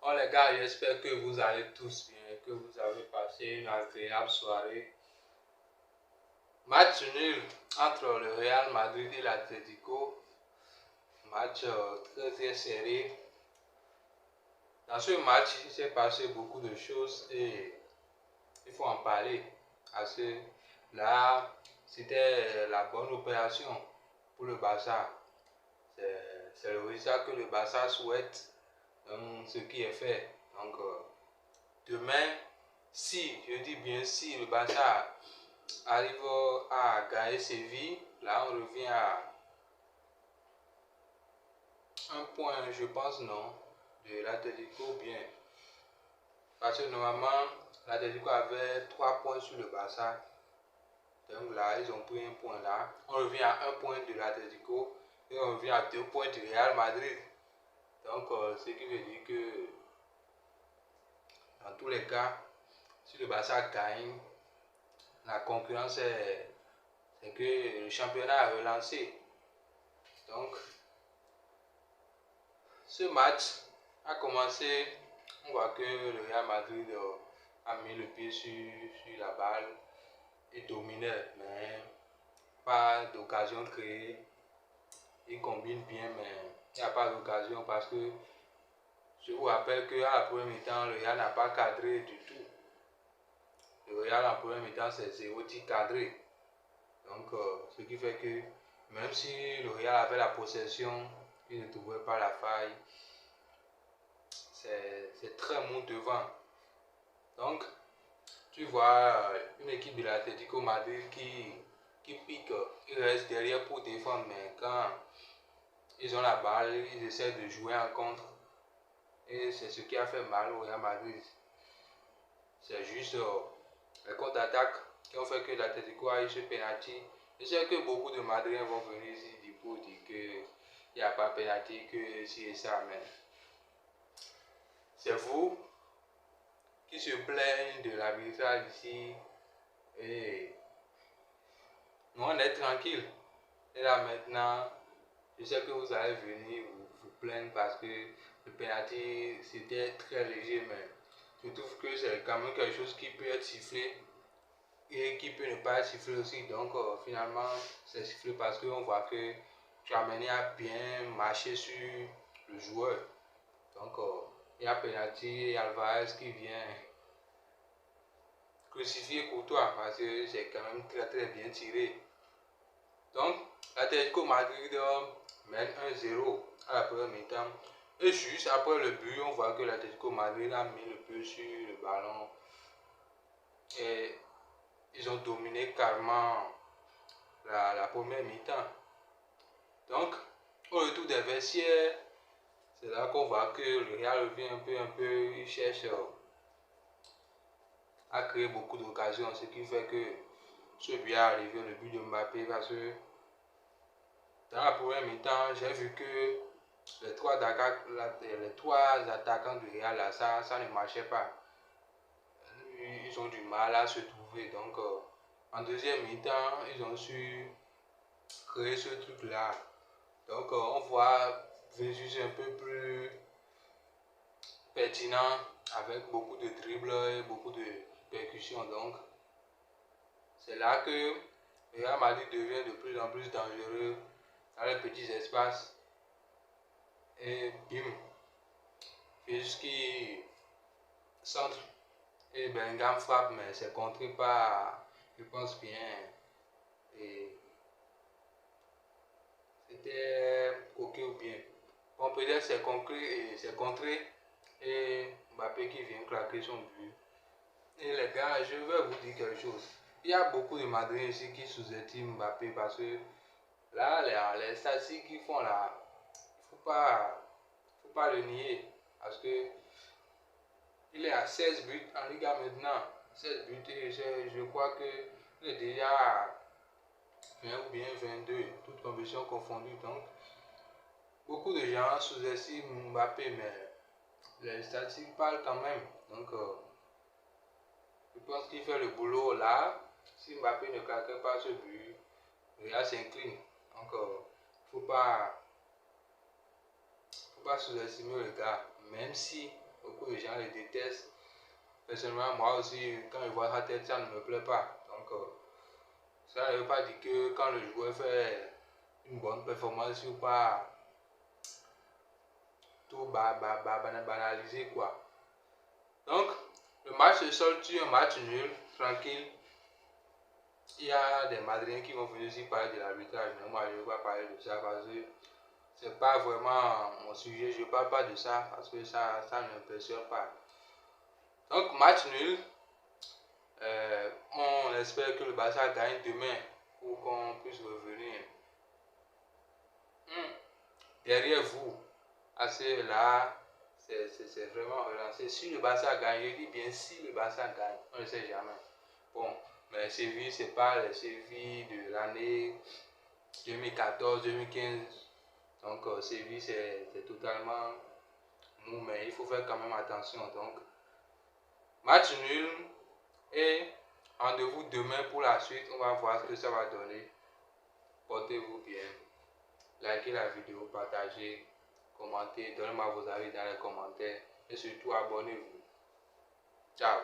Bon les gars, j'espère que vous allez tous bien, que vous avez passé une agréable soirée. Match nul entre le Real Madrid et l'Atlético. Match très serré. Dans ce match, il s'est passé beaucoup de choses et il faut en parler. Parce que là, c'était la bonne opération pour le Barça. C'est le résultat que le Barça souhaite, donc ce qui est fait. Donc, demain, si, je dis bien si, le Barça arrive à gagner Séville, là on revient à un point, je pense, non, de l'Atlético bien. Parce que normalement, l'Atlético avait 3 points sur le Barça. Donc là, ils ont pris un point là. On revient à un point de l'Atlético et on revient à 2 points du Real Madrid. Donc, ce qui veut dire que dans tous les cas, si le Barça gagne, la concurrence c'est que le championnat a relancé. Donc, ce match a commencé, on voit que le Real Madrid a mis le pied sur la balle et dominait, mais pas d'occasion créée. Il combine bien, mais il n'y a pas d'occasion parce que je vous rappelle qu'à la première mi-temps, le Real n'a pas cadré du tout. Le Real en première mi-temps, c'est 0 tir cadré. Donc, ce qui fait que même si le Real avait la possession, il ne trouvait pas la faille. C'est très mou devant. Donc, tu vois une équipe de l'Atlético Madrid qui pique, ils restent derrière pour défendre, mais quand ils ont la balle, ils essaient de jouer en contre. Et c'est ce qui a fait mal au Real Madrid. C'est juste les contre-attaques qui ont fait que l'Atlético a eu ce penalty. Je sais que beaucoup de Madriens vont venir ici pour dire qu'il n'y a pas penalty, que si et ça, mais c'est vous qui se plaignent de l'arbitrage ici et nous on est tranquille. Et là maintenant, je sais que vous allez venir vous plaindre parce que le penalty c'était très léger, mais je trouve que c'est quand même quelque chose qui peut être sifflé et qui peut ne pas être sifflé aussi. Donc finalement c'est sifflé parce qu'on voit que tu as mené à bien marcher sur le joueur. Donc il y a penalty et Alvarez qui vient crucifier Courtois parce que c'est quand même très bien tiré. Donc l'Atlético Madrid mène 1-0 à la première mi-temps. Et juste après le but, on voit que l'Atlético Madrid a mis le pied sur le ballon. Et ils ont dominé carrément la première mi-temps. Donc, au retour des vestiaires, c'est là qu'on voit que le Real revient un peu, il cherche à créer beaucoup d'occasions, ce qui fait que ce but est arrivé, le but de Mbappé, parce que dans la première mi-temps, j'ai vu que les trois attaquants du Real, là, ça ne marchait pas. Ils ont du mal à se trouver. Donc, en deuxième mi-temps, ils ont su créer ce truc-là. Donc, on voit Vinicius un peu plus pertinent, avec beaucoup de dribbles et beaucoup de percussions. Donc, c'est là que le Real Madrid devient de plus en plus dangereux dans les petits espaces. Et bim, Vinicius qui centre et Bellingham frappe, mais c'est contré par, je pense bien, et c'était Coquet ou bien. Bon, peut-être c'est contré et Mbappé qui vient claquer son but. Et les gars, je vais vous dire quelque chose. Il y a beaucoup de Madrid ici qui sous-estiment Mbappé parce que là, les statistiques qu'ils font là, il faut pas le nier. Parce que il est à 16 buts en Liga maintenant. 16 buts et je crois qu'il est déjà à 20 ou bien 22, toutes compétitions confondues. Donc, beaucoup de gens sous-estiment Mbappé, mais les statistiques parlent quand même. Donc, je pense qu'il fait le boulot là. Si Mbappé ne claque pas ce but, le Real s'incline. Donc, faut pas sous-estimer le gars. Même si Beaucoup de gens le détestent. Personnellement, moi aussi, quand je vois sa tête, ça ne me plaît pas. Donc, ça ne veut pas dire que quand le joueur fait une bonne performance ou pas, tout banaliser quoi. Donc, le match se solde sur un match nul, tranquille. Il y a des Madriens qui vont venir aussi parler de l'arbitrage, mais moi je ne veux pas parler de ça parce que c'est pas vraiment mon sujet. Je ne parle pas de ça parce que ça ne m'impressionne pas. Donc, match nul. On espère que le Barça gagne demain pour qu'on puisse revenir derrière vous. Assez là, c'est vraiment relancé. Si le Barça gagne, je dis bien si le Barça gagne, on ne sait jamais. Bon, mais Séville, c'est pas les Séville de l'année 2014-2015. Donc, Séville, c'est totalement mou, mais il faut faire quand même attention. Donc, match nul et rendez-vous demain pour la suite. On va voir ce que ça va donner. Portez-vous bien. Likez la vidéo, partagez, commentez, donnez-moi vos avis dans les commentaires et surtout abonnez-vous. Ciao.